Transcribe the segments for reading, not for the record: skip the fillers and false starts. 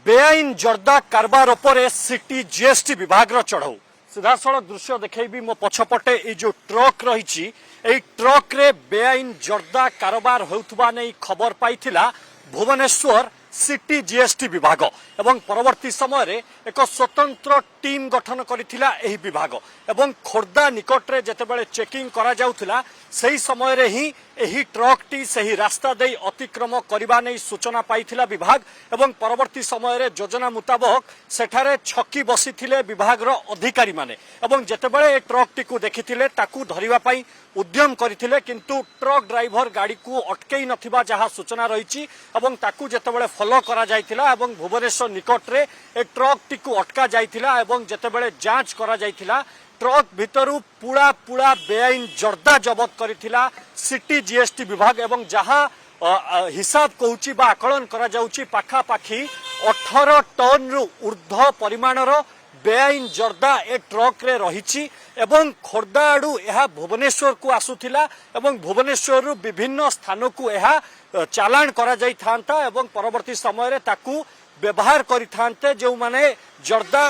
बेआईन जर्दा कारबार उपरे सिटी जीएसटी विभाग चढ़ऊ सीधासल दृश्य देखी मो पछपटे ये जो ट्रक रही ट्रक रे बेआईन जर्दा कारोबार होउथबा नै खबर पाइथिला भुवनेश्वर सिटी जीएसटी विभाग एवं परवर्ती समय रे एक स्वतंत्र टीम गठन करिथिला एही विभाग एवं खोर्धा निकट रे जेतेबेले चेकिंग करा जाउथिला सही समय रे ही एही ट्रक टी सही रास्ता दे अतिक्रम करबा नै सूचना पाइथिला विभाग एवं परवर्ती समय रे योजना मुताबक सेठारे छकी बसिथिले विभाग रो अधिकारी माने एवं जेतेबेले ए ट्रक टी को देखिथिले ताकू धरिबा पई उद्यम करथिले किंतु ट्रक ड्राइवर गाड़ी को अटकई नथिबा जहा सूचना रहिछि एवं ताकू जेतेबेले फॉलो करा जाइथिला एवं भुवनेश्वर निकट रे ए ट्रक टी को अटका जाइथिला एवं जेतेबेले जांच करा जाइथिला ट्रक भितरु पुड़ा पुड़ा बेआईन जर्दा जबत करिथिला सिटी जीएसटी विभाग एवं जहा हिसाब कहूची बा आकलन करा जाउची पाखा पाखी 18 टन रु ऊर्ध्व परिमाणर बेआईन जर्दा ए ट्रक रे रहिछि एवं खोर्धा आडू यह भुवनेश्वर को आसुथिला एवं भुवनेश्वर रु विभिन्न स्थान को यह चालान करा जाई थांता एवं परवर्ती समय रे ताकू व्यवहार करि थांते जो माने जर्दा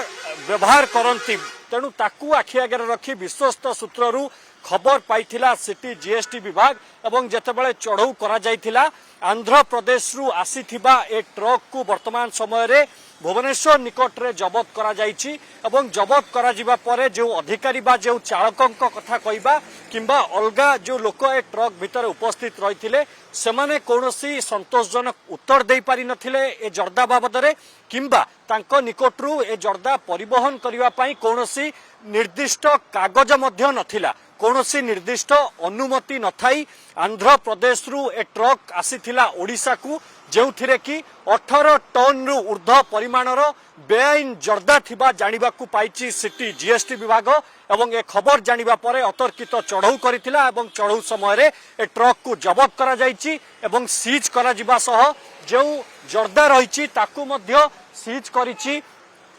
व्यवहार करंती तेणु ताकू आखि आगे रखी विश्वस्त सूत्ररू खबर पाइथिला सिटी जीएसटी विभाग एवं जेतेबेले चढ़ऊ करा जाइथिला आंध्र प्रदेश रु आसीथिबा ए ट्रक को वर्तमान समय रे भुवनेश्वर निकट रे जबत करा जाइछि एवं जबत करा जिबा परे जो अधिकारी बा जो चालकक कथा कहबा किंबा अलगा जो लोक ए ट्रक भितर उपस्थित रहिथिले सेमाने कोनोसी संतोषजनक उत्तर देई पारि नथिले ए जर्दा बाबद रे किंबा तांको निकटरू ए जर्दा परिवहन करिवा पई कोनोसी निर्दिष्ट कागज मध्य नथिला कोनोसी निर्दिष्ट अनुमति नथाई आंध्र प्रदेश रु ए ट्रक आसीथिला ओडिसा को जेउथिरे कि 18 टन रु ऊर्ध्व परिमाणर बेआईन जर्दा थिबा जानिबाकू पाइछि सिटी जीएसटी विभाग एवं ए खबर जानिबा परे अतर्कित चढ़ऊ करिथिला एवं चढ़ऊ समय रे ए ट्रक को जबत करा जाइछि एवं सीज करा जिबा सह जो जर्दा रहिछि ताकू मध्य सीज करिछि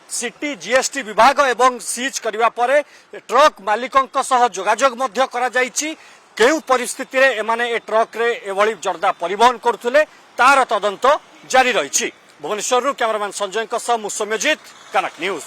सिटी जीएसटी विभाग एवं सीज करिबा परे ट्रक मालिकंक सह जोगाजोग मध्य करा जाइछि केउ परिस्थिति रे एमाने ए ट्रक रे एभली जर्दा परिवहन करथुले तार तदंत जारी रहिछि। भुवनेश्वर कैमरामैन संजय सह मुसम्यजित कनक न्यूज।